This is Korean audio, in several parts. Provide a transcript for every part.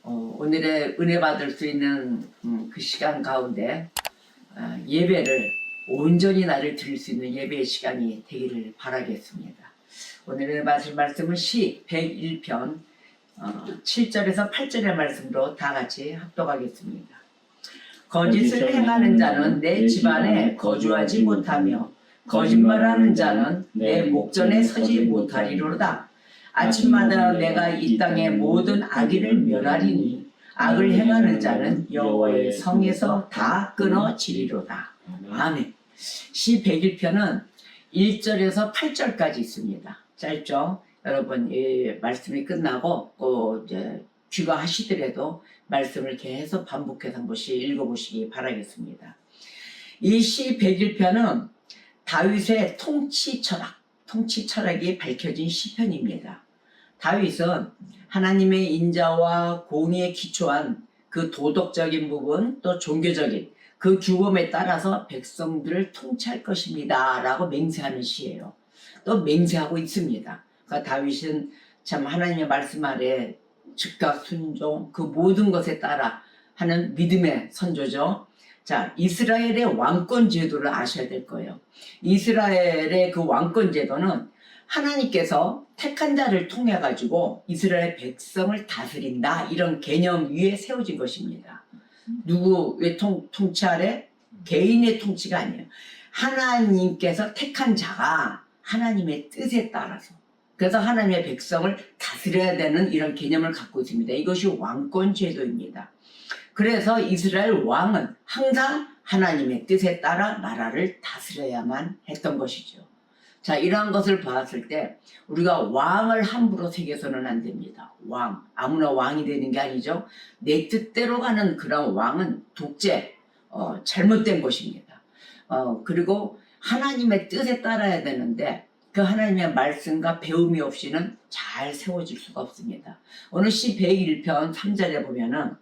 오늘의 은혜 받을 수 있는 그 시간 가운데 예배를 온전히 나를 드릴 수 있는 예배의 시간이 되기를 바라겠습니다. 오늘 은혜 받을 말씀은 시 101편 7절에서 8절의 말씀으로 다 같이 합독하겠습니다. 거짓을 행하는 자는 내 집안에 거주하지 못하며 거짓말하는 자는 내 목전에 서지 못하리로다. 아침마다 내가 이 땅의 모든 악인을 멸하리니 악을 행하는 자는 여호와의 성에서 다 끊어지리로다. 아멘. 시 101편은 1절에서 8절까지 있습니다. 짧죠? 여러분 이 말씀이 끝나고 이제 귀가하시더라도 말씀을 계속 반복해서 한 번씩 읽어보시기 바라겠습니다. 이 시 101편은 다윗의 통치 철학이 밝혀진 시편입니다. 다윗은 하나님의 인자와 공의에 기초한 그 도덕적인 부분 또 종교적인 그 규범에 따라서 백성들을 통치할 것입니다 라고 맹세하는 시예요. 또 맹세하고 있습니다. 그러니까 다윗은 참 하나님의 말씀 아래 즉각 순종 그 모든 것에 따라 하는 믿음의 선조죠. 자, 이스라엘의 왕권 제도를 아셔야 될 거예요. 이스라엘의 그 왕권 제도는 하나님께서 택한 자를 통해 가지고 이스라엘 백성을 다스린다 이런 개념 위에 세워진 것입니다. 누구의 통치 아래? 개인의 통치가 아니에요. 하나님께서 택한 자가 하나님의 뜻에 따라서 그래서 하나님의 백성을 다스려야 되는 이런 개념을 갖고 있습니다. 이것이 왕권 제도입니다. 그래서 이스라엘 왕은 항상 하나님의 뜻에 따라 나라를 다스려야만 했던 것이죠. 자, 이러한 것을 봤을 때 우리가 왕을 함부로 새겨서는 안 됩니다. 왕, 아무나 왕이 되는 게 아니죠. 내 뜻대로 가는 그런 왕은 독재, 잘못된 것입니다. 그리고 하나님의 뜻에 따라야 되는데 그 하나님의 말씀과 배움이 없이는 잘 세워질 수가 없습니다. 오늘 시 101편 3절에 보면은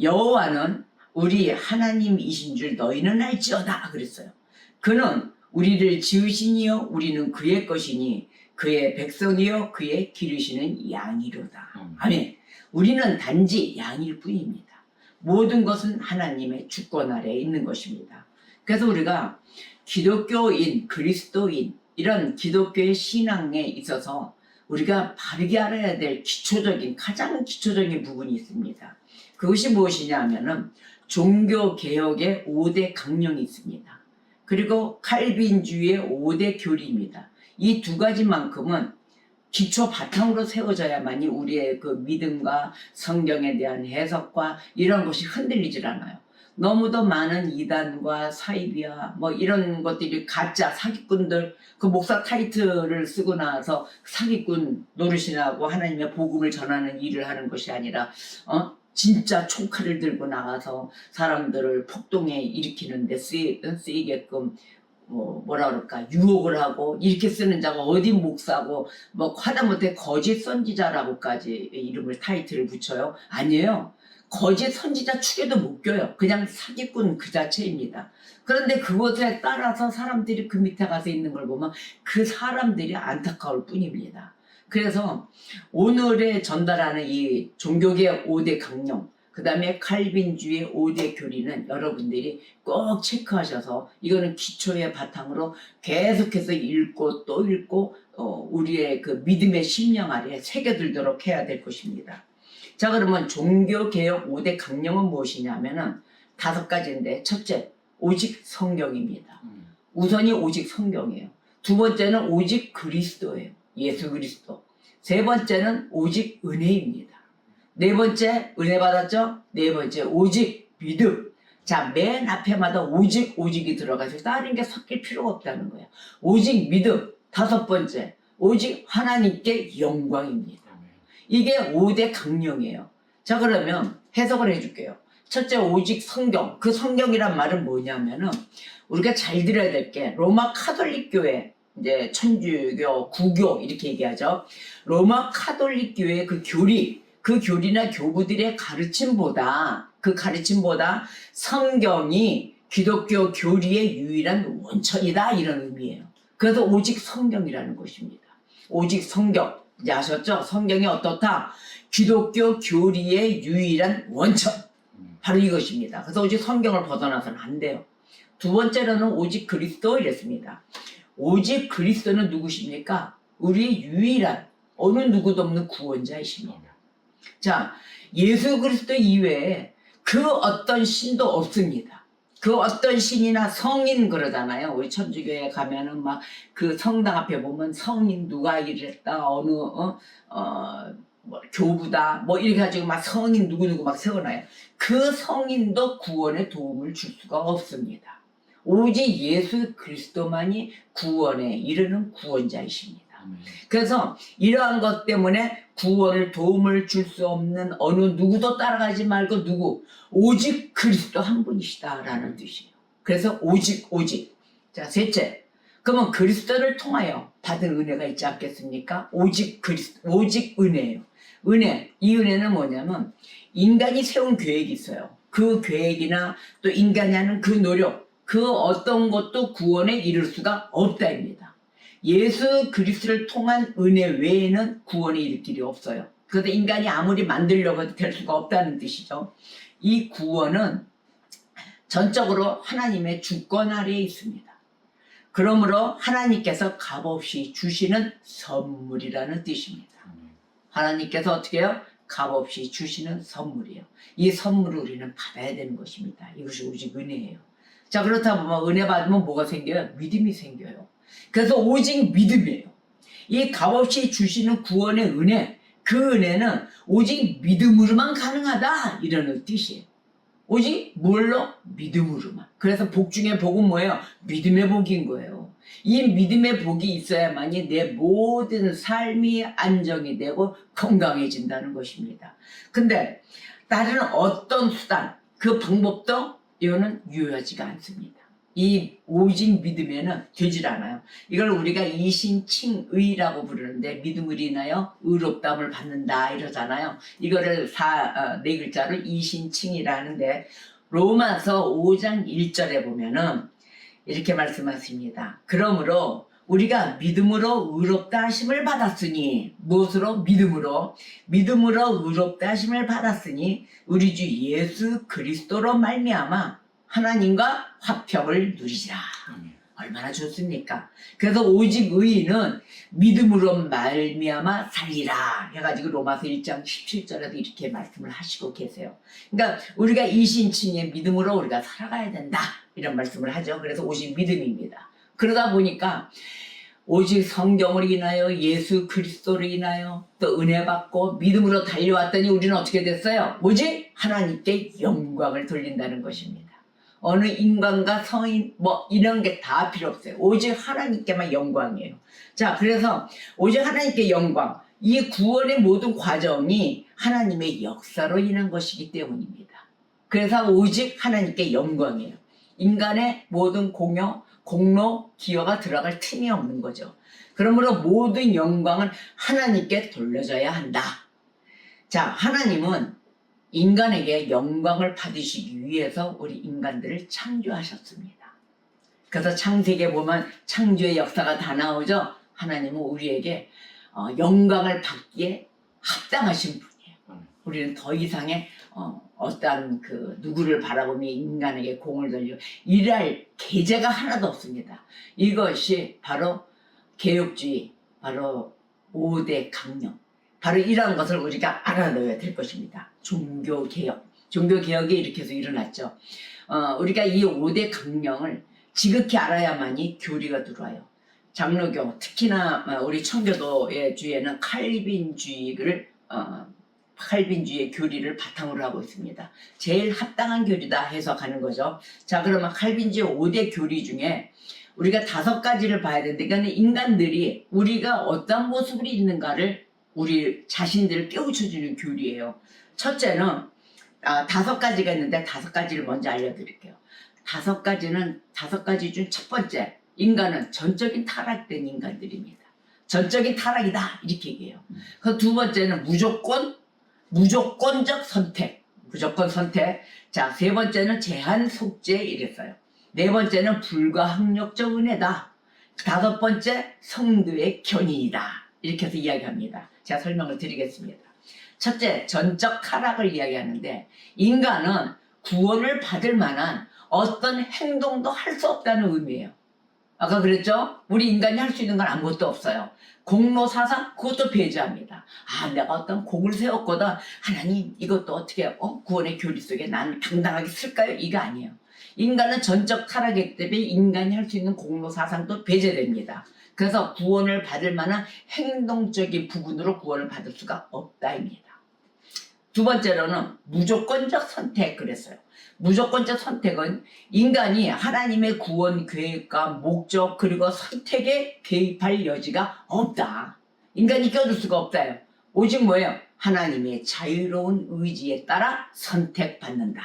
여호와는 우리 하나님이신 줄 너희는 알지어다 그랬어요. 그는 우리를 지으시니요 우리는 그의 것이니 그의 백성이요 그의 기르시는 양이로다. 아멘. 우리는 단지 양일 뿐입니다. 모든 것은 하나님의 주권 아래에 있는 것입니다. 그래서 우리가 기독교인, 그리스도인 이런 기독교의 신앙에 있어서 우리가 바르게 알아야 될 가장 기초적인 부분이 있습니다. 그것이 무엇이냐 하면은 종교개혁의 5대 강령이 있습니다. 그리고 칼빈주의의 5대 교리입니다. 이 두 가지만큼은 기초 바탕으로 세워져야만이 우리의 그 믿음과 성경에 대한 해석과 이런 것이 흔들리질 않아요. 너무도 많은 이단과 사이비와 뭐 이런 것들이 가짜 사기꾼들 그 목사 타이틀을 쓰고 나서 사기꾼 노릇이라고 하나님의 복음을 전하는 일을 하는 것이 아니라 진짜 총칼을 들고 나가서 사람들을 폭동에 일으키는데 쓰이게끔 뭐라 그럴까 유혹을 하고 이렇게 쓰는 자가 어디 목사고 뭐 하다못해 거짓 선지자라고까지 이름을 타이틀을 붙여요? 아니에요. 거짓 선지자 축에도 못 껴요. 그냥 사기꾼 그 자체입니다. 그런데 그것에 따라서 사람들이 그 밑에 가서 있는 걸 보면 그 사람들이 안타까울 뿐입니다. 그래서 오늘의 전달하는 이 종교계의 5대 강령 그 다음에 칼빈주의 5대 교리는 여러분들이 꼭 체크하셔서 이거는 기초의 바탕으로 계속해서 읽고 또 읽고 우리의 그 믿음의 심령 아래에 새겨들도록 해야 될 것입니다. 자, 그러면 종교개혁 5대 강령은 무엇이냐면은 5가지인데 첫째, 오직 성경입니다. 우선이 오직 성경이에요. 두 번째는 오직 그리스도예요. 예수 그리스도. 세 번째는 오직 은혜입니다. 네 번째 은혜 받았죠? 네 번째 오직 믿음. 자, 맨 앞에마다 오직이 들어가서 다른 게 섞일 필요가 없다는 거예요. 오직 믿음. 5번째 오직 하나님께 영광입니다. 이게 5대 강령이에요. 자, 그러면 해석을 해줄게요. 첫째, 오직 성경. 그 성경이란 말은 뭐냐면은 우리가 잘 들어야 될 게 로마 카톨릭 교회 이제 천주교, 구교 이렇게 얘기하죠. 로마 카톨릭 교회의 그 교리나 교부들의 가르침보다 성경이 기독교 교리의 유일한 원천이다 이런 의미예요. 그래서 오직 성경이라는 것입니다. 오직 성경. 이제 아셨죠? 성경이 어떻다? 기독교 교리의 유일한 원천. 바로 이것입니다. 그래서 오직 성경을 벗어나서는 안 돼요. 두 번째로는 오직 그리스도 이랬습니다. 오직 그리스도는 누구십니까? 우리의 유일한 어느 누구도 없는 구원자이십니다. 자, 예수 그리스도 이외에 그 어떤 신도 없습니다. 그 어떤 신이나 성인 그러잖아요. 우리 천주교에 가면은 막 그 성당 앞에 보면 성인 누가 이랬다 어느 뭐 교부다 뭐 이렇게 가지고 막 성인 누구누구 막 세워놔요. 그 성인도 구원에 도움을 줄 수가 없습니다. 오직 예수 그리스도만이 구원에 이르는 구원자이십니다. 그래서 이러한 것 때문에 구원을 도움을 줄 수 없는 어느 누구도 따라가지 말고 오직 그리스도 한 분이시다라는 뜻이에요. 그래서 오직. 자, 셋째. 그러면 그리스도를 통하여 받은 은혜가 있지 않겠습니까? 오직 은혜예요. 이 은혜는 뭐냐면 인간이 세운 계획이 있어요. 그 계획이나 또 인간이 하는 그 노력, 그 어떤 것도 구원에 이를 수가 없다입니다. 예수 그리스도를 통한 은혜 외에는 구원에 이를 길이 없어요. 그래서 인간이 아무리 만들려고 해도 될 수가 없다는 뜻이죠. 이 구원은 전적으로 하나님의 주권 아래에 있습니다. 그러므로 하나님께서 값없이 주시는 선물이라는 뜻입니다. 하나님께서 어떻게 해요? 값없이 주시는 선물이에요. 이 선물을 우리는 받아야 되는 것입니다. 이것이 오직 은혜예요. 자, 그렇다 보면 은혜 받으면 뭐가 생겨요? 믿음이 생겨요. 그래서 오직 믿음이에요. 이 값없이 주시는 구원의 은혜, 그 은혜는 오직 믿음으로만 가능하다 이러는 뜻이에요. 오직 뭘로? 믿음으로만. 그래서 복 중에 복은 뭐예요? 믿음의 복인 거예요. 이 믿음의 복이 있어야만이 내 모든 삶이 안정이 되고 건강해진다는 것입니다. 근데 다른 어떤 수단, 그 방법도 이거는 유효하지가 않습니다. 이 오직 믿음에는 되질 않아요. 이걸 우리가 이신칭의라고 부르는데 믿음을 인하여 의롭다함을 받는다 이러잖아요. 이거를 네 글자로 이신칭이라 하는데 로마서 5장 1절에 보면은 이렇게 말씀하십니다. 그러므로 우리가 믿음으로 의롭다 하심을 받았으니 무엇으로? 믿음으로 의롭다 하심을 받았으니 우리 주 예수 그리스도로 말미암아 하나님과 화평을 누리시라. 얼마나 좋습니까? 그래서 오직 의인은 믿음으로 말미암아 살리라 해가지고 로마서 1장 17절에도 이렇게 말씀을 하시고 계세요. 그러니까 우리가 이신칭의 믿음으로 우리가 살아가야 된다 이런 말씀을 하죠. 그래서 오직 믿음입니다. 그러다 보니까 오직 성경을 인하여 예수 그리스도를 인하여 또 은혜 받고 믿음으로 달려왔더니 우리는 어떻게 됐어요? 오직 하나님께 영광을 돌린다는 것입니다. 어느 인간과 성인 뭐 이런 게 다 필요 없어요. 오직 하나님께만 영광이에요. 자, 그래서 오직 하나님께 영광, 이 구원의 모든 과정이 하나님의 역사로 인한 것이기 때문입니다. 그래서 오직 하나님께 영광이에요. 인간의 모든 공로, 기여가 들어갈 틈이 없는 거죠. 그러므로 모든 영광은 하나님께 돌려져야 한다. 자, 하나님은 인간에게 영광을 받으시기 위해서 우리 인간들을 창조하셨습니다. 그래서 창세기에 보면 창조의 역사가 다 나오죠. 하나님은 우리에게 영광을 받기에 합당하신 분이에요. 우리는 더 이상의 어떠한 그 누구를 바라보며 인간에게 공을 돌리고 일할 계제가 하나도 없습니다. 이것이 바로 개혁주의, 바로 5대 강령, 바로 이러한 것을 우리가 알아둬야 될 것입니다. 종교개혁이 이렇게 해서 일어났죠. 우리가 이 5대 강령을 지극히 알아야만이 교리가 들어와요. 장로교, 특히나 우리 청교도의 주에는 칼빈주의의 교리를 바탕으로 하고 있습니다. 제일 합당한 교리다 해서 가는 거죠. 자, 그러면 칼빈주의 5대 교리 중에 우리가 5가지를 봐야 되는데, 이거는 인간들이 우리가 어떤 모습으로 있는가를 우리 자신들을 깨우쳐주는 교리예요. 첫째는 5가지가 있는데 5가지를 먼저 알려드릴게요. 5가지 중 첫 번째, 인간은 전적인 타락된 인간들입니다. 전적인 타락이다 이렇게 얘기해요. 그 두 번째는 무조건적 선택. 자, 세 번째는 제한 속죄 이랬어요. 네 번째는 불가항력적 은혜다. 5번째 성도의 견인이다. 이렇게 해서 이야기합니다. 제가 설명을 드리겠습니다. 첫째, 전적 타락을 이야기하는데 인간은 구원을 받을 만한 어떤 행동도 할 수 없다는 의미예요. 아까 그랬죠? 우리 인간이 할 수 있는 건 아무것도 없어요. 공로사상 그것도 배제합니다. 내가 어떤 공을 세웠거든. 하나님 이것도 어떻게 구원의 교리 속에 난 당당하게 쓸까요? 이거 아니에요. 인간은 전적 타락이기 때문에 인간이 할 수 있는 공로사상도 배제됩니다. 그래서 구원을 받을 만한 행동적인 부분으로 구원을 받을 수가 없다입니다. 두 번째로는 무조건적 선택 그랬어요. 무조건적 선택은 인간이 하나님의 구원 계획과 목적 그리고 선택에 개입할 여지가 없다. 인간이 껴들 수가 없다요. 오직 뭐예요? 하나님의 자유로운 의지에 따라 선택받는다.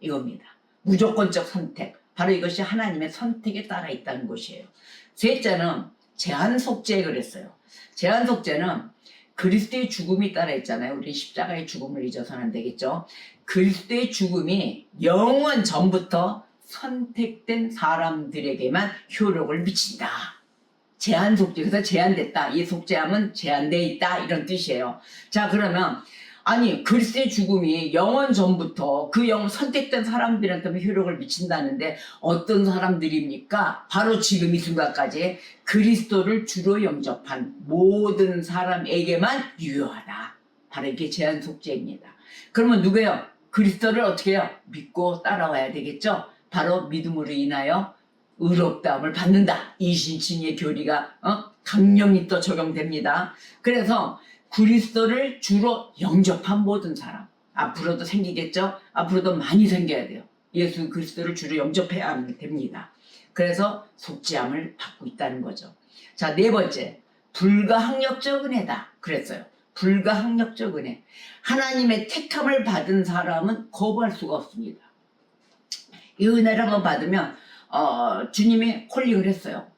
이겁니다. 무조건적 선택. 바로 이것이 하나님의 선택에 따라 있다는 것이에요. 셋째는 제한 속죄 그랬어요. 제한 속죄는 그리스도의 죽음이 따라 있잖아요. 우리 십자가의 죽음을 잊어서는 안 되겠죠. 그리스도의 죽음이 영원 전부터 선택된 사람들에게만 효력을 미친다. 제한 속죄. 그래서 제한됐다. 이 속죄함은 제한되어 있다. 이런 뜻이에요. 자, 그러면 아니 그리스도의 죽음이 영원 전부터 그 영원 선택된 사람들한테만 효력을 미친다는데 어떤 사람들입니까? 바로 지금 이 순간까지 그리스도를 주로 영접한 모든 사람에게만 유효하다. 바로 이게 제한 속죄입니다. 그러면 누구예요? 그리스도를 어떻게 해요? 믿고 따라와야 되겠죠? 바로 믿음으로 인하여 의롭다함을 받는다. 이 신칭의 교리가 강령이 또 적용됩니다. 그래서 그리스도를 주로 영접한 모든 사람, 앞으로도 생기겠죠? 앞으로도 많이 생겨야 돼요. 예수 그리스도를 주로 영접해야 됩니다. 그래서 속죄함을 받고 있다는 거죠. 자, 네 번째, 불가항력적 은혜다 그랬어요. 불가항력적 은혜. 하나님의 택함을 받은 사람은 거부할 수가 없습니다. 이 은혜를 한번 받으면 주님이 콜링을 했어요.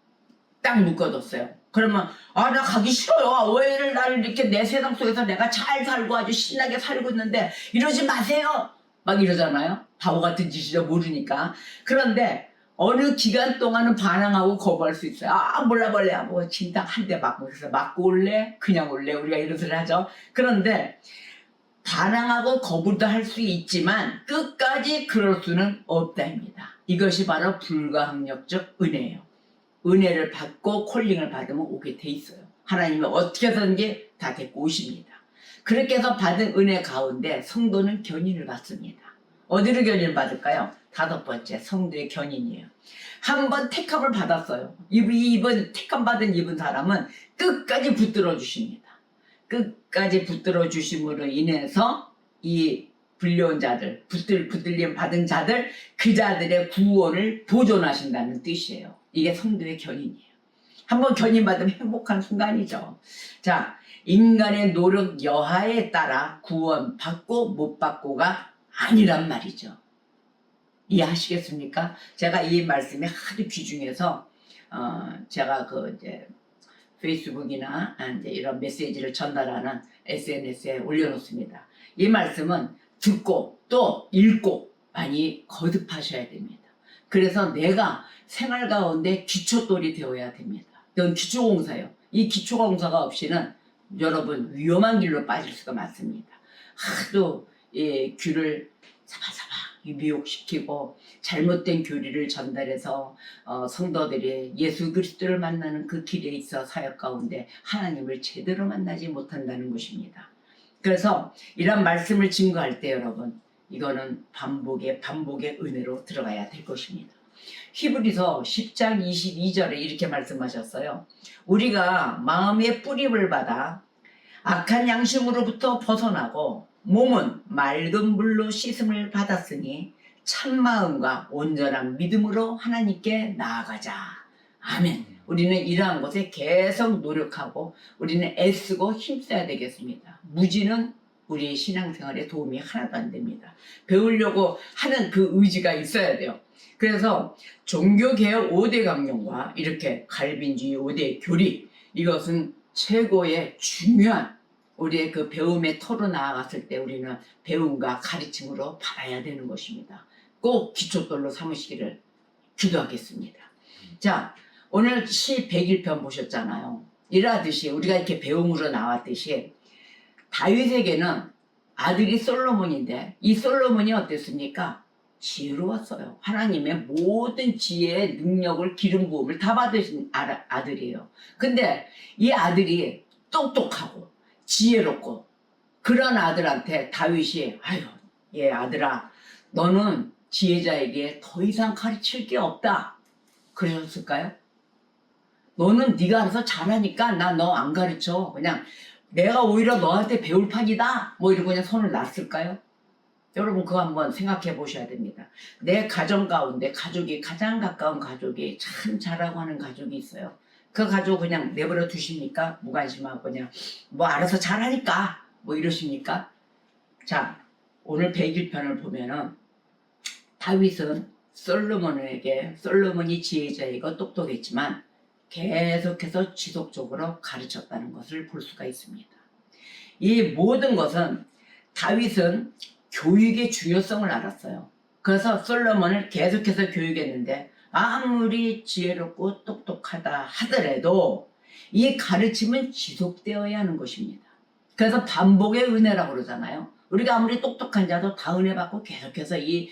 딱 묶어뒀어요. 그러면 나 가기 싫어요. 왜 나를 이렇게 내 세상 속에서 내가 잘 살고 아주 신나게 살고 있는데 이러지 마세요. 막 이러잖아요. 바보 같은 짓이죠. 모르니까. 그런데 어느 기간 동안은 반항하고 거부할 수 있어요. 몰라 뭐 진탕 한 대 맞고 그래서 맞고 올래? 그냥 올래? 우리가 이런 소리 하죠. 그런데 반항하고 거부도 할 수 있지만 끝까지 그럴 수는 없다입니다. 이것이 바로 불가항력적 은혜예요. 은혜를 받고 콜링을 받으면 오게 돼 있어요. 하나님이 어떻게 해서든지 다 데리고 오십니다. 그렇게 해서 받은 은혜 가운데 성도는 견인을 받습니다. 어디로 견인을 받을까요? 다섯 번째, 성도의 견인이에요. 한번 택함을 받았어요. 이번 택함 받은 이분 사람은 끝까지 붙들어 주십니다. 끝까지 붙들어 주심으로 인해서 이 불려온 자들, 붙들림 받은 자들, 그 자들의 구원을 보존하신다는 뜻이에요. 이게 성도의 견인이에요. 한번 견인받으면 행복한 순간이죠. 자, 인간의 노력 여하에 따라 구원 받고 못 받고가 아니란 말이죠. 이해하시겠습니까? 제가 이 말씀에 하도 귀중해서 제가 이제 페이스북이나 이제 이런 메시지를 전달하는 SNS에 올려놓습니다. 이 말씀은 듣고 또 읽고 많이 거듭하셔야 됩니다. 그래서 내가 생활 가운데 기초돌이 되어야 됩니다. 이건 기초공사예요. 이 기초공사가 없이는 여러분 위험한 길로 빠질 수가 많습니다. 하도 귀를 사바사바 미혹시키고 잘못된 교리를 전달해서 성도들이 예수 그리스도를 만나는 그 길에 있어 사역 가운데 하나님을 제대로 만나지 못한다는 것입니다. 그래서 이런 말씀을 증거할 때 여러분 이거는 반복의 은혜로 들어가야 될 것입니다. 히브리서 10장 22절에 이렇게 말씀하셨어요. 우리가 마음의 뿌림을 받아 악한 양심으로부터 벗어나고 몸은 맑은 물로 씻음을 받았으니 참마음과 온전한 믿음으로 하나님께 나아가자. 아멘. 우리는 이러한 것에 계속 노력하고 우리는 애쓰고 힘써야 되겠습니다. 무지는 우리의 신앙생활에 도움이 하나도 안 됩니다. 배우려고 하는 그 의지가 있어야 돼요. 그래서 종교개혁 5대 강령과 이렇게 갈빈주의 5대 교리, 이것은 최고의 중요한 우리의 그 배움의 터로 나아갔을 때 우리는 배움과 가르침으로 받아야 되는 것입니다. 꼭 기초돌로 삼으시기를 기도하겠습니다. 자, 오늘 시 101편 보셨잖아요. 이러듯이 우리가 이렇게 배움으로 나왔듯이 다윗에게는 아들이 솔로몬인데 이 솔로몬이 어땠습니까? 지혜로웠어요. 하나님의 모든 지혜의 능력을 기름 부음을 다 받으신 아들이에요. 근데 이 아들이 똑똑하고 지혜롭고 그런 아들한테 다윗이 아유 얘 아들아 너는 지혜자에게 더 이상 가르칠 게 없다 그러셨을까요? 너는 네가 알아서 잘하니까 나 너 안 가르쳐 그냥 내가 오히려 너한테 배울 판이다 뭐 이러고 그냥 손을 놨을까요? 여러분 그거 한번 생각해 보셔야 됩니다. 내 가정 가운데 가족이 가장 가까운 가족이 참 잘하고 하는 가족이 있어요. 그 가족 그냥 내버려 두십니까? 무관심하고 그냥 뭐 알아서 잘하니까 뭐 이러십니까? 자 오늘 101편을 보면은 다윗은 솔로몬이 지혜자이고 똑똑했지만 계속해서 지속적으로 가르쳤다는 것을 볼 수가 있습니다. 이 모든 것은 다윗은 교육의 중요성을 알았어야 그래서 솔로몬을 계속해서 교육했는데 아무리 지혜롭고 똑똑하다 하더라도 이 가르침은 지속되어야 하는 것입니다. 그래서 반복의 은혜라고 그러잖아요. 우리가 아무리 똑똑한 자도 다 은혜 받고 계속해서 이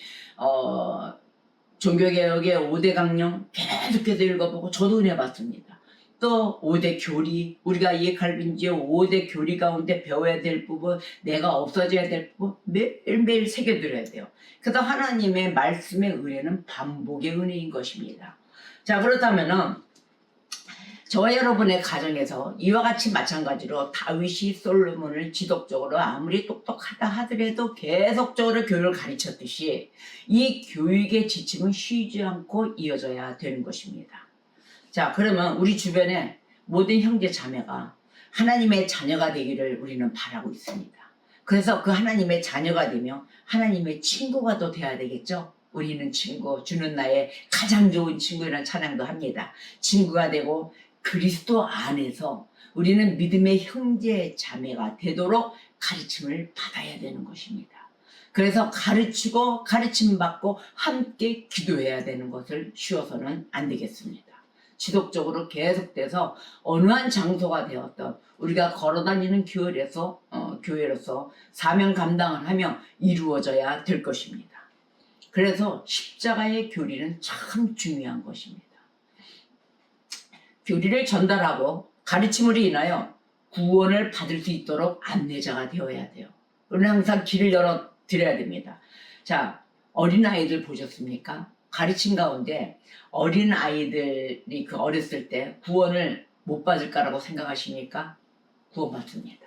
종교개혁의 5대 강령 계속해서 읽어보고 저도 은혜 받습니다. 또 5대 교리 우리가 이 칼빈주의 5대 교리 가운데 배워야 될 부분 내가 없어져야 될 부분 매일매일 새겨들어야 돼요. 그래서 하나님의 말씀의 은혜는 반복의 은혜인 것입니다. 자 그렇다면은 저와 여러분의 가정에서 이와 같이 마찬가지로 다윗이 솔로몬을 지속적으로 아무리 똑똑하다 하더라도 계속적으로 교육을 가르쳤듯이 이 교육의 지침은 쉬지 않고 이어져야 되는 것입니다. 자 그러면 우리 주변에 모든 형제 자매가 하나님의 자녀가 되기를 우리는 바라고 있습니다. 그래서 그 하나님의 자녀가 되며 하나님의 친구가 또 돼야 되겠죠. 우리는 친구 주는 나의 가장 좋은 친구라는 찬양도 합니다. 친구가 되고 그리스도 안에서 우리는 믿음의 형제 자매가 되도록 가르침을 받아야 되는 것입니다. 그래서 가르치고 가르침 받고 함께 기도해야 되는 것을 쉬어서는 안 되겠습니다. 지속적으로 계속돼서 어느 한 장소가 되었던 우리가 걸어다니는 교회로서 사명 감당을 하며 이루어져야 될 것입니다. 그래서 십자가의 교리는 참 중요한 것입니다. 교리를 전달하고 가르침으로 인하여 구원을 받을 수 있도록 안내자가 되어야 돼요. 우리는 항상 길을 열어드려야 됩니다. 자, 어린아이들 보셨습니까? 가르침 가운데 어린아이들이 그 어렸을 때 구원을 못 받을까라고 생각하십니까? 구원받습니다.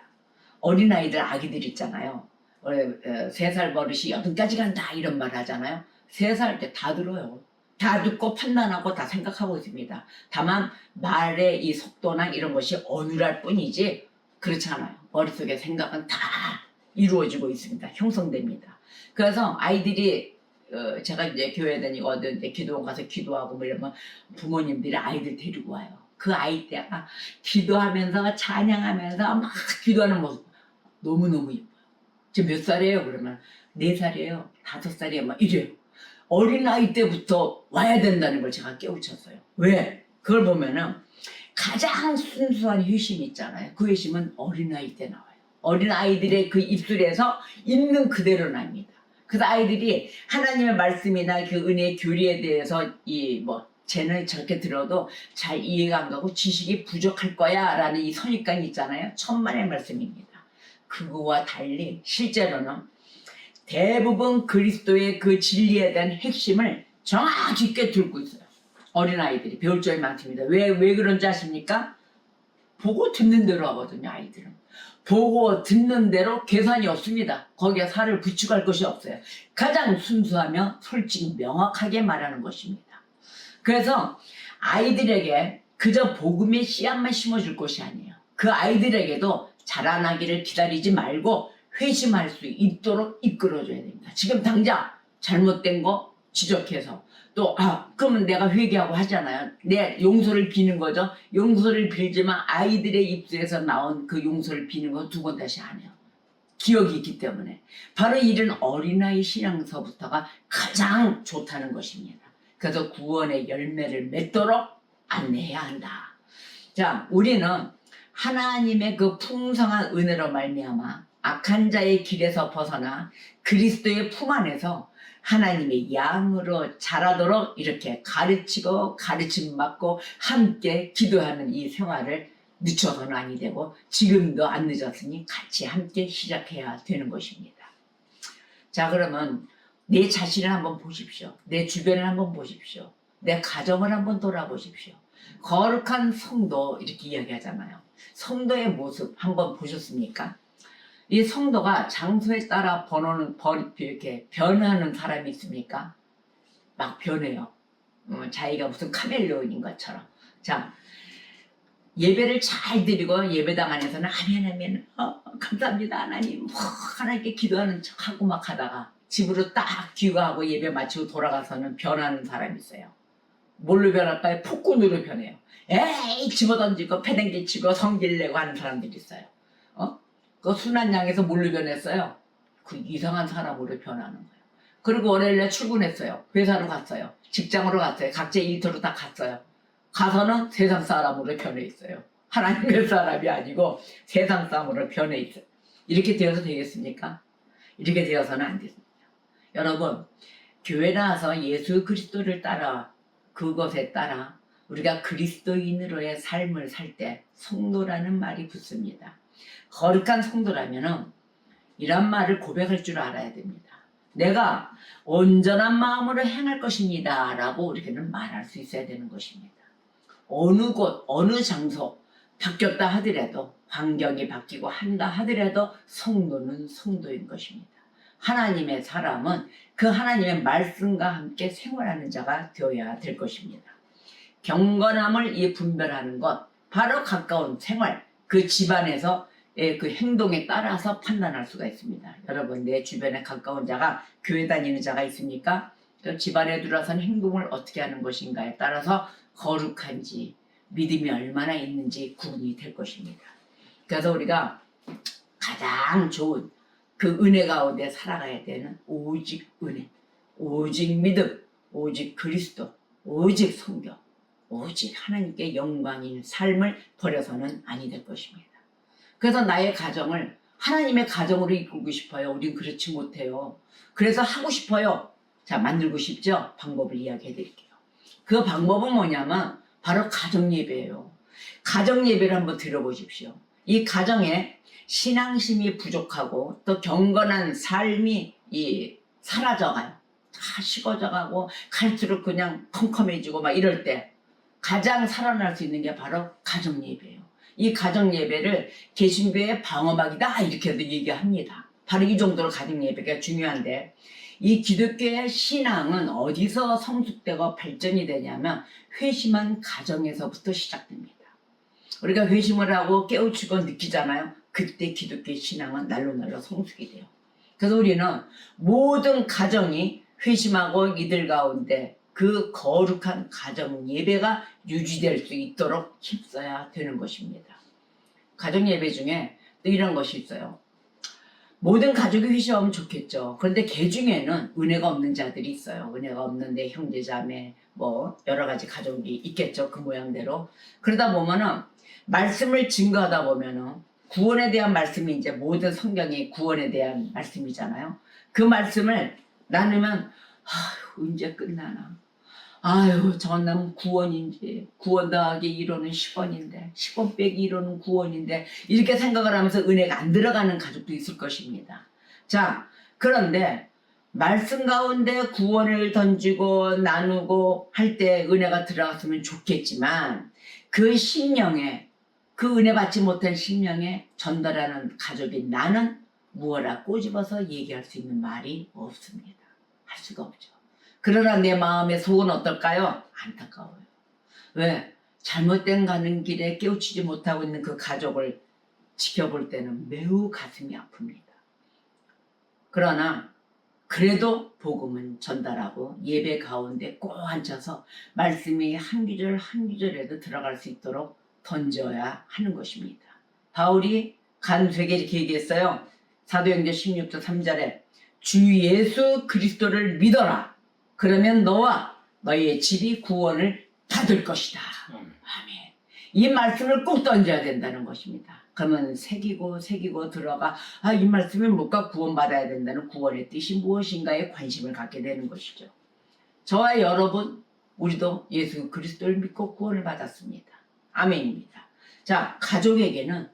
어린아이들 아기들 있잖아요. 3살 버릇이 8까지 간다 이런 말 하잖아요. 3살 때 다 들어요. 다 듣고 판단하고 다 생각하고 있습니다. 다만 말의 이 속도나 이런 것이 어눌할 뿐이지 그렇지 않아요. 머릿속에 생각은 다 이루어지고 있습니다. 형성됩니다. 그래서 아이들이 제가 이제 교회 다니고 어디 기도원 가서 기도하고 뭐 이러면 부모님들이 아이들 데리고 와요. 그 아이 때가 기도하면서 찬양하면서 막 기도하는 모습 너무너무 예뻐요. 지금 몇 살이에요? 그러면 4살이에요. 5살이에요. 막 이래요. 어린아이 때부터 와야 된다는 걸 제가 깨우쳤어요. 왜? 그걸 보면은 가장 순수한 회심 있잖아요. 그 회심은 어린아이 때 나와요. 어린아이들의 그 입술에서 있는 그대로 납니다. 그래서 아이들이 하나님의 말씀이나 그 은혜의 교리에 대해서 쟤는 저렇게 들어도 잘 이해가 안 가고 지식이 부족할 거야 라는 이 선입관이 있잖아요. 천만의 말씀입니다. 그거와 달리 실제로는 대부분 그리스도의 그 진리에 대한 핵심을 정확히 꿰뚫고 있어요. 어린아이들이 배울 점이 많습니다. 왜 그런지 아십니까? 보고 듣는 대로 하거든요. 아이들은 보고 듣는 대로 계산이 없습니다. 거기에 살을 붙이고 할 것이 없어요. 가장 순수하며 솔직히 명확하게 말하는 것입니다. 그래서 아이들에게 그저 복음의 씨앗만 심어줄 것이 아니에요. 그 아이들에게도 자라나기를 기다리지 말고 회심할 수 있도록 이끌어줘야 됩니다. 지금 당장 잘못된 거 지적해서 또 그러면 내가 회개하고 하잖아요. 내 용서를 비는 거죠. 용서를 빌지만 아이들의 입술에서 나온 그 용서를 비는 거 2번 다시 안 해요. 기억이 있기 때문에. 바로 이런 어린아이 신앙서부터가 가장 좋다는 것입니다. 그래서 구원의 열매를 맺도록 안내해야 한다. 자, 우리는 하나님의 그 풍성한 은혜로 말미암아 악한 자의 길에서 벗어나 그리스도의 품 안에서 하나님의 양으로 자라도록 이렇게 가르치고 가르침 받고 함께 기도하는 이 생활을 늦춰서는 아니 되고 지금도 안 늦었으니 같이 함께 시작해야 되는 것입니다. 자, 그러면 내 자신을 한번 보십시오. 내 주변을 한번 보십시오. 내 가정을 한번 돌아보십시오. 거룩한 성도 이렇게 이야기하잖아요. 성도의 모습 한번 보셨습니까? 이 성도가 장소에 따라 이렇게 변하는 사람이 있습니까? 막 변해요. 자기가 무슨 카멜레온인 것처럼. 자, 예배를 잘 드리고 예배당 안에서는 아멘 감사합니다 하나님 하나님께 기도하는 척하고 막 하다가 집으로 딱 귀가하고 예배 마치고 돌아가서는 변하는 사람이 있어요. 뭘로 변할까요? 폭군으로 변해요. 에이 집어던지고 패댕기치고 성질내고 하는 사람들이 있어요. 그 순한 양에서 뭘로 변했어요? 그 이상한 사람으로 변하는 거예요. 그리고 월요일에 출근했어요. 회사로 갔어요. 직장으로 갔어요. 각자의 일터로 다 갔어요. 가서는 세상 사람으로 변해 있어요. 하나님의 사람이 아니고 세상 사람으로 변해 있어요. 이렇게 되어서 되겠습니까? 이렇게 되어서는 안 됩니다. 여러분, 교회 나와서 예수 그리스도를 따라 그것에 따라 우리가 그리스도인으로의 삶을 살 때 성도라는 말이 붙습니다. 거룩한 성도라면은 이런 말을 고백할 줄 알아야 됩니다. 내가 온전한 마음으로 행할 것입니다 라고 우리는 말할 수 있어야 되는 것입니다. 어느 곳 어느 장소 바뀌었다 하더라도 환경이 바뀌고 한다 하더라도 성도는 성도인 것입니다. 하나님의 사람은 그 하나님의 말씀과 함께 생활하는 자가 되어야 될 것입니다. 경건함을 분별하는 것 바로 가까운 생활 그 집안에서 그 행동에 따라서 판단할 수가 있습니다. 여러분 내 주변에 가까운 자가 교회 다니는 자가 있습니까? 그 집안에 들어서는 행동을 어떻게 하는 것인가에 따라서 거룩한지 믿음이 얼마나 있는지 구분이 될 것입니다. 그래서 우리가 가장 좋은 그 은혜 가운데 살아가야 되는 오직 은혜, 오직 믿음, 오직 그리스도, 오직 성경, 오직 하나님께 영광인 삶을 버려서는 아니 될 것입니다. 그래서 나의 가정을 하나님의 가정으로 이끌고 싶어요. 우린 그렇지 못해요. 그래서 하고 싶어요. 자, 만들고 싶죠? 방법을 이야기해 드릴게요. 그 방법은 뭐냐면 바로 가정예배예요. 가정예배를 한번 들어보십시오. 이 가정에 신앙심이 부족하고 또 경건한 삶이 사라져가요. 다 식어져가고 갈수록 그냥 컴컴해지고 막 이럴 때 가장 살아날 수 있는 게 바로 가정예배예요. 이 가정예배를 개신교의 방어막이다 이렇게도 얘기합니다. 바로 이 정도로 가정예배가 중요한데 이 기독교의 신앙은 어디서 성숙되고 발전이 되냐면 회심한 가정에서부터 시작됩니다. 우리가 회심을 하고 깨우치고 느끼잖아요. 그때 기독교의 신앙은 날로 성숙이 돼요. 그래서 우리는 모든 가정이 회심하고 이들 가운데 그 거룩한 가정 예배가 유지될 수 있도록 힘써야 되는 것입니다. 가정 예배 중에 또 이런 것이 있어요. 모든 가족이 회심하면 좋겠죠. 그런데 개 중에는 은혜가 없는 자들이 있어요. 은혜가 없는 내 형제 자매 뭐 여러 가지 가족이 있겠죠. 그 모양대로. 그러다 보면은 말씀을 증거하다 보면은 구원에 대한 말씀이 이제 모든 성경이 구원에 대한 말씀이잖아요. 그 말씀을 나누면 언제 끝나나. 아유 저는 구원인지 구원 더하기 1호는 10원인데 10원 빼기 1호는 구원인데 이렇게 생각을 하면서 은혜가 안 들어가는 가족도 있을 것입니다. 자 그런데 말씀 가운데 구원을 던지고 나누고 할 때 은혜가 들어갔으면 좋겠지만 그 심령에 그 은혜 받지 못한 심령에 전달하는 가족인 나는 무엇라 꼬집어서 얘기할 수 있는 말이 없습니다. 할 수가 없죠. 그러나 내 마음의 속은 어떨까요? 안타까워요. 왜? 잘못된 가는 길에 깨우치지 못하고 있는 그 가족을 지켜볼 때는 매우 가슴이 아픕니다. 그러나 그래도 복음은 전달하고 예배 가운데 꼭 앉아서 말씀이 한 구절 한 구절에도 들어갈 수 있도록 던져야 하는 것입니다. 바울이 간수에게 이렇게 얘기했어요. 사도행전 16장 3절에 주 예수 그리스도를 믿어라. 그러면 너와 너희의 집이 구원을 받을 것이다. 아멘. 이 말씀을 꼭 던져야 된다는 것입니다. 그러면 새기고 들어가 이 말씀이 뭘까? 구원받아야 된다는 구원의 뜻이 무엇인가에 관심을 갖게 되는 것이죠. 저와 여러분 우리도 예수 그리스도를 믿고 구원을 받았습니다. 아멘입니다. 자, 가족에게는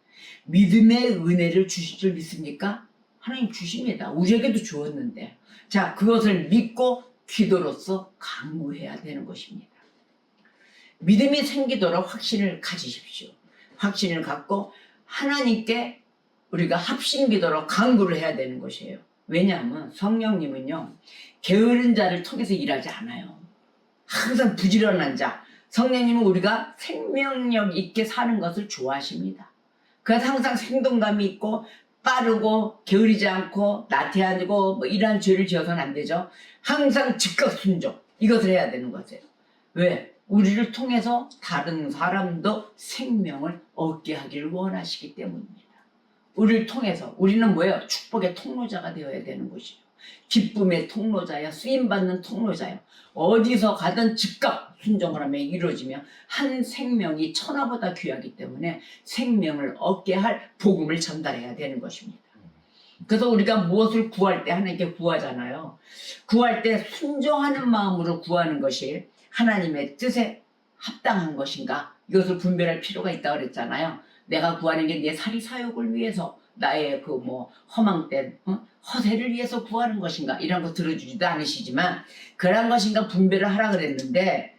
믿음의 은혜를 주실 줄 믿습니까? 하나님 주십니다. 우리에게도 주었는데 자, 그것을 믿고 기도로서 강구해야 되는 것입니다. 믿음이 생기도록 확신을 가지십시오. 확신을 갖고 하나님께 우리가 합심기도로 강구를 해야 되는 것이에요. 왜냐하면 성령님은요, 게으른 자를 통해서 일하지 않아요. 항상 부지런한 자, 성령님은 우리가 생명력 있게 사는 것을 좋아하십니다. 그래서 항상 생동감이 있고 빠르고 게으르지 않고 나태하고 뭐 이러한 죄를 지어서는 안 되죠. 항상 즉각 순종, 이것을 해야 되는 거죠. 왜? 우리를 통해서 다른 사람도 생명을 얻게 하기를 원하시기 때문입니다. 우리를 통해서 우리는 뭐예요? 축복의 통로자가 되어야 되는 것이에요. 기쁨의 통로자야, 쓰임받는 통로자야. 어디서 가든 즉각 순종을 하며 이루어지며 한 생명이 천하보다 귀하기 때문에 생명을 얻게 할 복음을 전달해야 되는 것입니다. 그래서 우리가 무엇을 구할 때 하나님께 구하잖아요. 구할 때 순종하는 마음으로 구하는 것이 하나님의 뜻에 합당한 것인가? 이것을 분별할 필요가 있다고 그랬잖아요. 내가 구하는 게 내 사리 사욕을 위해서 나의 그 허망된 허세를 위해서 구하는 것인가? 이런 거 들어주지도 않으시지만 그런 것인가 분별을 하라 그랬는데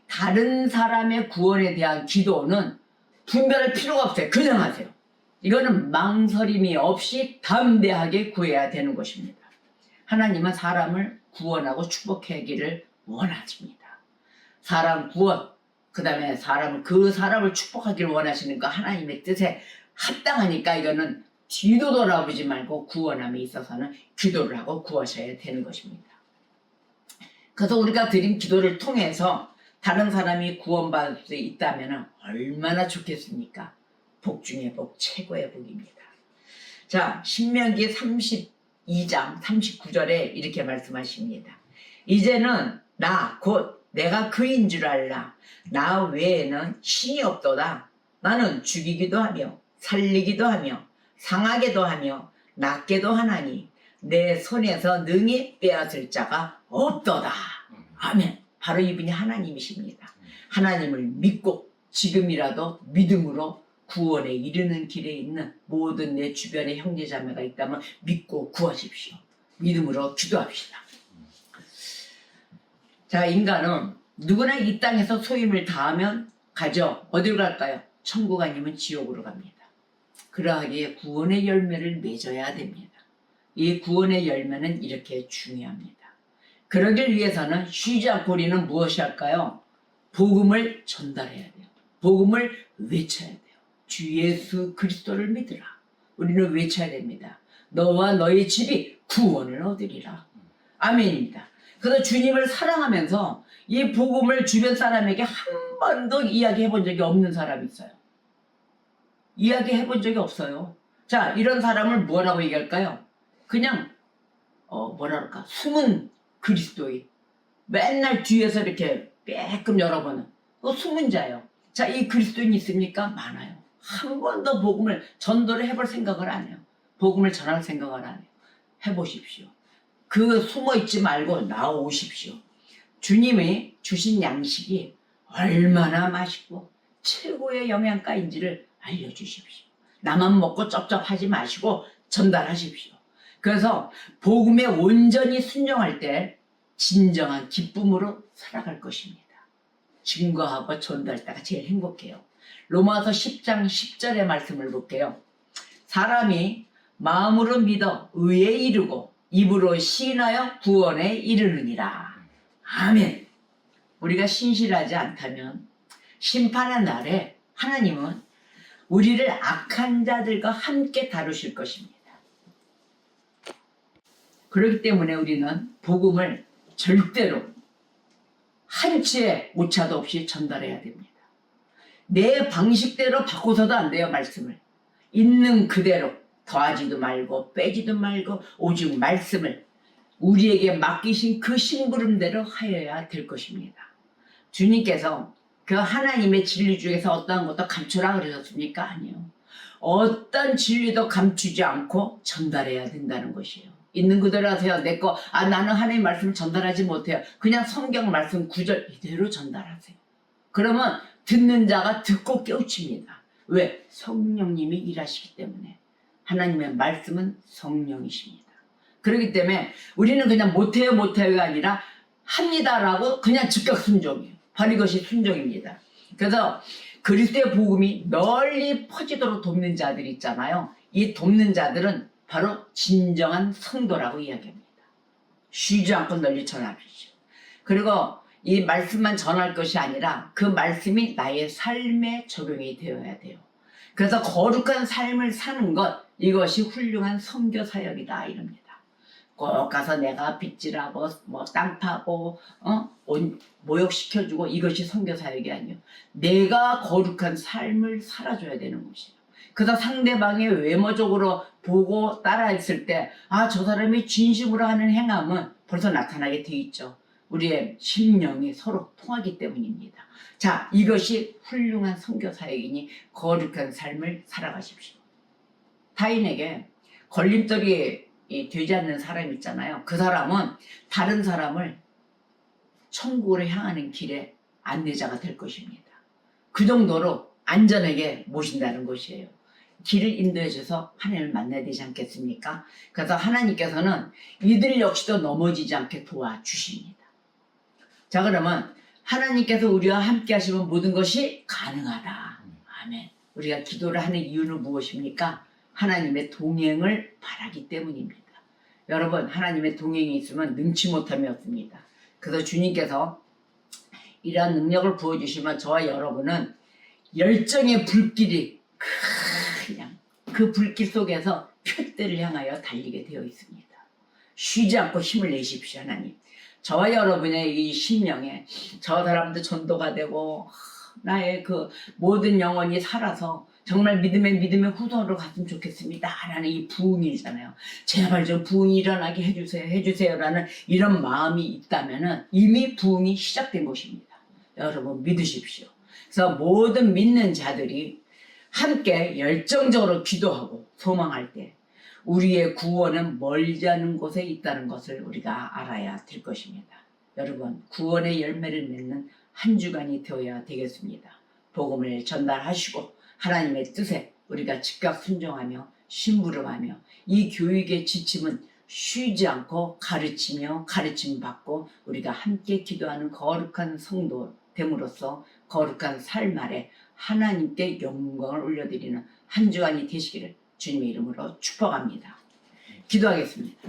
다른 사람의 구원에 대한 기도는 분별할 필요가 없어요. 그냥 하세요. 이거는 망설임이 없이 담대하게 구해야 되는 것입니다. 하나님은 사람을 구원하고 축복하기를 원하십니다. 사람 구원, 그 다음에 그 사람을 축복하기를 원하시는 거 하나님의 뜻에 합당하니까 이거는 뒤도 돌아보지 말고 구원함에 있어서는 기도를 하고 구하셔야 되는 것입니다. 그래서 우리가 드린 기도를 통해서 다른 사람이 구원받을 수 있다면 얼마나 좋겠습니까? 복 중에 복, 최고의 복입니다. 자, 신명기 32장 39절에 이렇게 말씀하십니다. 이제는 나 곧 내가 그인 줄 알라. 나 외에는 신이 없도다. 나는 죽이기도 하며 살리기도 하며 상하게도 하며 낫게도 하나니 내 손에서 능히 빼앗을 자가 없도다. 아멘. 바로 이분이 하나님이십니다. 하나님을 믿고 지금이라도 믿음으로 구원에 이르는 길에 있는 모든 내 주변에 형제자매가 있다면 믿고 구하십시오. 믿음으로 기도합시다. 자, 인간은 누구나 이 땅에서 소임을 다하면 가죠. 어디로 갈까요? 천국 아니면 지옥으로 갑니다. 그러하기에 구원의 열매를 맺어야 됩니다. 이 구원의 열매는 이렇게 중요합니다. 그러길 위해서는 쉬지 않고 우리는 무엇이 할까요? 복음을 전달해야 돼요. 복음을 외쳐야 돼요. 주 예수 그리스도를 믿으라. 우리는 외쳐야 됩니다. 너와 너의 집이 구원을 얻으리라. 아멘입니다. 그래서 주님을 사랑하면서 이 복음을 주변 사람에게 한 번도 이야기해 본 적이 없는 사람이 있어요. 이야기해 본 적이 없어요. 자, 이런 사람을 뭐라고 얘기할까요? 그냥 뭐랄까 숨은 그리스도인. 맨날 뒤에서 이렇게 빼끔 열어보는 숨은 자예요. 자, 이 그리스도인이 있습니까? 많아요. 한 번도 복음을 전도를 해볼 생각을 안 해요. 복음을 전할 생각을 안 해요. 해보십시오. 그 숨어있지 말고 나오십시오. 주님이 주신 양식이 얼마나 맛있고 최고의 영양가인지를 알려주십시오. 나만 먹고 쩝쩝하지 마시고 전달하십시오. 그래서 복음에 온전히 순종할 때 진정한 기쁨으로 살아갈 것입니다. 증거하고 전도할 때가 제일 행복해요. 로마서 10장 10절의 말씀을 볼게요. 사람이 마음으로 믿어 의에 이르고 입으로 시인하여 구원에 이르느니라. 아멘. 우리가 신실하지 않다면 심판의 날에 하나님은 우리를 악한 자들과 함께 다루실 것입니다. 그렇기 때문에 우리는 복음을 절대로 한치의 오차도 없이 전달해야 됩니다. 내 방식대로 바꿔서도 안 돼요. 말씀을 있는 그대로 더하지도 말고 빼지도 말고 오직 말씀을 우리에게 맡기신 그 심부름대로 하여야 될 것입니다. 주님께서 그 하나님의 진리 중에서 어떠한 것도 감추라 그러셨습니까? 아니요. 어떤 진리도 감추지 않고 전달해야 된다는 것이에요. 있는 그대로 하세요. 내 거, 나는 하나님 말씀을 전달하지 못해요. 그냥 성경 말씀 구절 이대로 전달하세요. 그러면 듣는 자가 듣고 깨우칩니다. 왜? 성령님이 일하시기 때문에. 하나님의 말씀은 성령이십니다. 그렇기 때문에 우리는 그냥 못해요가 아니라 합니다라고 그냥 즉각 순종이에요. 바로 이것이 순종입니다. 그래서 그리스도의 복음이 널리 퍼지도록 돕는 자들이 있잖아요. 이 돕는 자들은 바로 진정한 성도라고 이야기합니다. 쉬지 않고 널리 전하십시오. 그리고 이 말씀만 전할 것이 아니라 그 말씀이 나의 삶에 적용이 되어야 돼요. 그래서 거룩한 삶을 사는 것, 이것이 훌륭한 선교 사역이다 이럽니다. 꼭 가서 내가 빗질하고 땅 파고 모욕시켜주고 이것이 선교 사역이 아니에요. 내가 거룩한 삶을 살아줘야 되는 것이에요. 그래서 상대방이 외모적으로 보고 따라했을 때 저 사람이 진심으로 하는 행함은 벌써 나타나게 돼 있죠. 우리의 심령이 서로 통하기 때문입니다. 자, 이것이 훌륭한 선교 사역이니 거룩한 삶을 살아가십시오. 타인에게 걸림돌이 되지 않는 사람 있잖아요. 그 사람은 다른 사람을 천국으로 향하는 길에 안내자가 될 것입니다. 그 정도로 안전하게 모신다는 것이에요. 길을 인도해 줘서 하나님을 만나야 되지 않겠습니까? 그래서 하나님께서는 이들 역시도 넘어지지 않게 도와주십니다. 자, 그러면 하나님께서 우리와 함께 하시면 모든 것이 가능하다. 아멘. 우리가 기도를 하는 이유는 무엇입니까? 하나님의 동행을 바라기 때문입니다. 여러분, 하나님의 동행이 있으면 능치 못함이 없습니다. 그래서 주님께서 이러한 능력을 부어주시면 저와 여러분은 열정의 불길이 그냥 그 불길 속에서 표대를 향하여 달리게 되어 있습니다. 쉬지 않고 힘을 내십시오. 하나님, 저와 여러분의 이 심령에 저 사람도 전도가 되고 나의 그 모든 영혼이 살아서 정말 믿음의 후손으로 갔으면 좋겠습니다 라는 이 부흥이잖아요. 제발 좀 부흥이 일어나게 해주세요 라는 이런 마음이 있다면 이미 부흥이 시작된 것입니다. 여러분 믿으십시오. 그래서 모든 믿는 자들이 함께 열정적으로 기도하고 소망할 때 우리의 구원은 멀지 않은 곳에 있다는 것을 우리가 알아야 될 것입니다. 여러분, 구원의 열매를 맺는 한 주간이 되어야 되겠습니다. 복음을 전달하시고 하나님의 뜻에 우리가 즉각 순종하며 심부름하며 이 교육의 지침은 쉬지 않고 가르치며 가르침 받고 우리가 함께 기도하는 거룩한 성도 됨으로써 거룩한 삶 아래 하나님께 영광을 올려드리는 한 주간이 되시기를 주님의 이름으로 축복합니다. 기도하겠습니다.